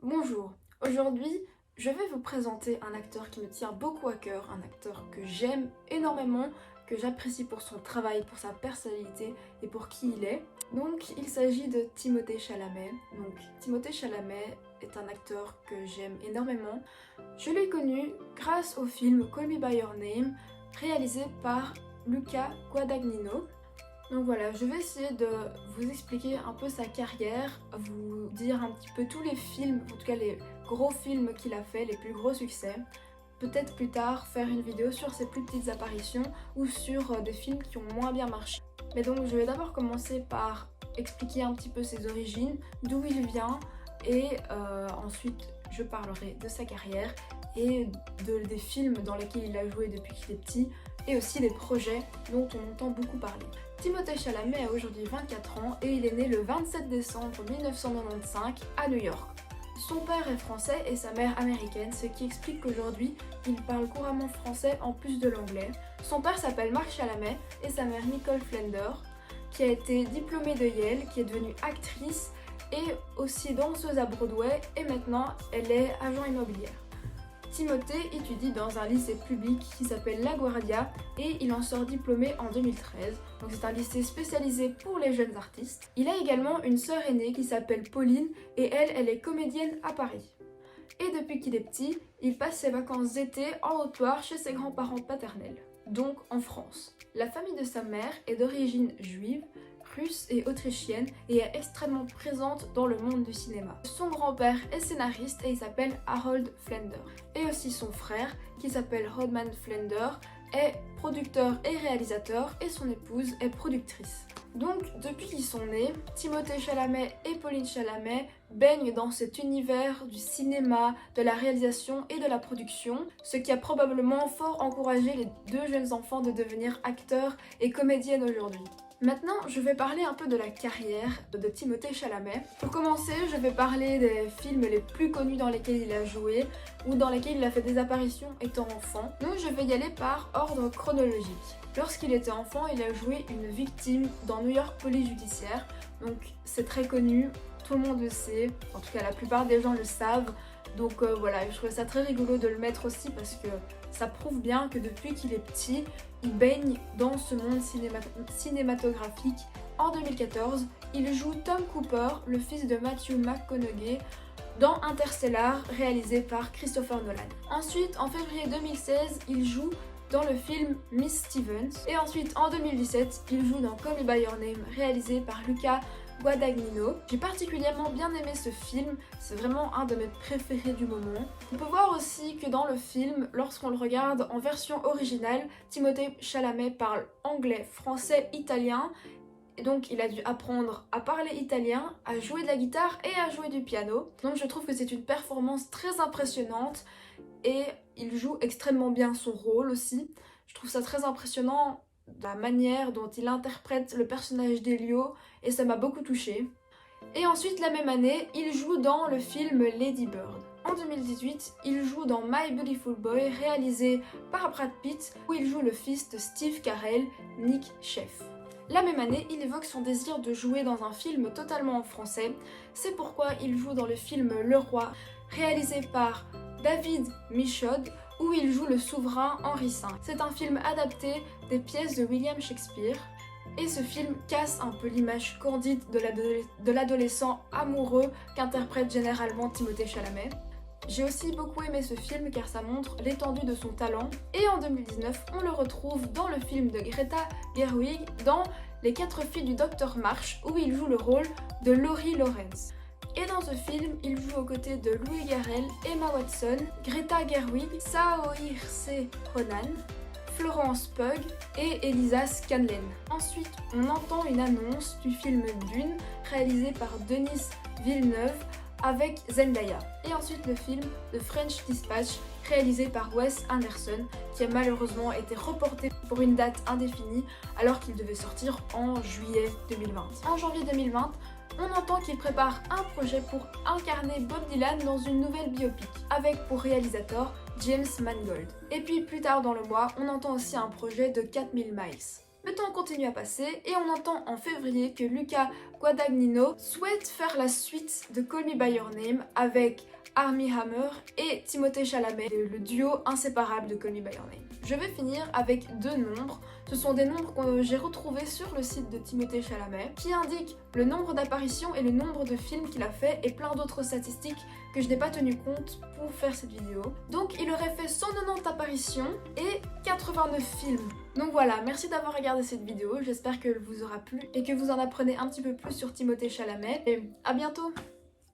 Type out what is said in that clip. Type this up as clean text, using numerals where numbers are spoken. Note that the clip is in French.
Bonjour, aujourd'hui je vais vous présenter un acteur qui me tient beaucoup à cœur, un acteur que j'aime énormément, que j'apprécie pour son travail, pour sa personnalité et pour qui il est. Donc il s'agit de Timothée Chalamet. Donc Timothée Chalamet est un acteur que j'aime énormément. Je l'ai connu grâce au film Call Me By Your Name, réalisé par Luca Guadagnino. Donc voilà, je vais essayer de vous expliquer un peu sa carrière, vous dire un petit peu tous les films, en tout cas les gros films qu'il a fait, les plus gros succès. Peut-être plus tard faire une vidéo sur ses plus petites apparitions ou sur des films qui ont moins bien marché. Mais donc je vais d'abord commencer par expliquer un petit peu ses origines, d'où il vient et ensuite je parlerai de sa carrière et des films dans lesquels il a joué depuis qu'il est petit et aussi des projets dont on entend beaucoup parler. Timothée Chalamet a aujourd'hui 24 ans et il est né le 27 décembre 1995 à New York. Son père est français et sa mère américaine, ce qui explique qu'aujourd'hui, il parle couramment français en plus de l'anglais. Son père s'appelle Mark Chalamet et sa mère Nicole Flender, qui a été diplômée de Yale, qui est devenue actrice et aussi danseuse à Broadway et maintenant elle est agent immobilière. Timothée étudie dans un lycée public qui s'appelle LaGuardia et il en sort diplômé en 2013. Donc c'est un lycée spécialisé pour les jeunes artistes. Il a également une sœur aînée qui s'appelle Pauline et elle est comédienne à Paris. Et depuis qu'il est petit, il passe ses vacances d'été en Haute-Loire chez ses grands-parents paternels, donc en France. La famille de sa mère est d'origine juive, russe et autrichienne et est extrêmement présente dans le monde du cinéma. Son grand-père est scénariste et il s'appelle Harold Flender. Et aussi son frère, qui s'appelle Rodman Flender, est producteur et réalisateur et son épouse est productrice. Donc, depuis qu'ils sont nés, Timothée Chalamet et Pauline Chalamet baignent dans cet univers du cinéma, de la réalisation et de la production, ce qui a probablement fort encouragé les deux jeunes enfants de devenir acteurs et comédiennes aujourd'hui. Maintenant, je vais parler un peu de la carrière de Timothée Chalamet. Pour commencer, je vais parler des films les plus connus dans lesquels il a joué ou dans lesquels il a fait des apparitions étant enfant. Donc je vais y aller par ordre chronologique. Lorsqu'il était enfant, il a joué une victime dans New York Police Judiciaire. Donc c'est très connu, tout le monde le sait, en tout cas la plupart des gens le savent. Donc voilà, je trouvais ça très rigolo de le mettre aussi parce que ça prouve bien que depuis qu'il est petit, il baigne dans ce monde cinématographique. En 2014, il joue Tom Cooper, le fils de Matthew McConaughey, dans Interstellar, réalisé par Christopher Nolan. Ensuite, en février 2016, il joue dans le film Miss Stevens. Et ensuite, en 2017, il joue dans Call Me By Your Name, réalisé par Luca Guadagnino. J'ai particulièrement bien aimé ce film, c'est vraiment un de mes préférés du moment. On peut voir aussi que dans le film, lorsqu'on le regarde en version originale, Timothée Chalamet parle anglais, français, italien. Et donc il a dû apprendre à parler italien, à jouer de la guitare et à jouer du piano. Donc je trouve que c'est une performance très impressionnante et il joue extrêmement bien son rôle aussi. Je trouve ça très impressionnant la manière dont il interprète le personnage d'Elio et ça m'a beaucoup touchée. Et ensuite la même année, il joue dans le film Lady Bird. En 2018, il joue dans My Beautiful Boy, réalisé par Brad Pitt, où il joue le fils de Steve Carell, Nick Sheff. La même année, il évoque son désir de jouer dans un film totalement en français. C'est pourquoi il joue dans le film Le Roi, réalisé par David Michôd, où il joue le souverain Henri V. C'est un film adapté des pièces de William Shakespeare. Et ce film casse un peu l'image candide de l'adolescent amoureux qu'interprète généralement Timothée Chalamet. J'ai aussi beaucoup aimé ce film car ça montre l'étendue de son talent. Et en 2019, on le retrouve dans le film de Greta Gerwig dans Les 4 filles du Docteur March où il joue le rôle de Laurie Lawrence. Et dans ce film, il joue aux côtés de Louis Garrel, Emma Watson, Greta Gerwig, Saoirse Ronan, Florence Pugh et Elisa Scanlen. Ensuite, on entend une annonce du film Dune, réalisé par Denis Villeneuve avec Zendaya. Et ensuite le film The French Dispatch, réalisé par Wes Anderson, qui a malheureusement été reporté pour une date indéfinie alors qu'il devait sortir en juillet 2020. En janvier 2020, on entend qu'il prépare un projet pour incarner Bob Dylan dans une nouvelle biopic, avec pour réalisateur James Mangold. Et puis plus tard dans le mois, on entend aussi un projet de 4000 miles. Le temps continue à passer et on entend en février que Luca Guadagnino souhaite faire la suite de Call Me By Your Name avec Armie Hammer et Timothée Chalamet, le duo inséparable de Call Me By Your Name. Je vais finir avec deux nombres. Ce sont des nombres que j'ai retrouvés sur le site de Timothée Chalamet qui indiquent le nombre d'apparitions et le nombre de films qu'il a fait et plein d'autres statistiques que je n'ai pas tenu compte pour faire cette vidéo. Donc il aurait fait 190 apparitions et 89 films. Donc voilà, merci d'avoir regardé cette vidéo, j'espère qu'elle vous aura plu et que vous en apprenez un petit peu plus sur Timothée Chalamet et à bientôt.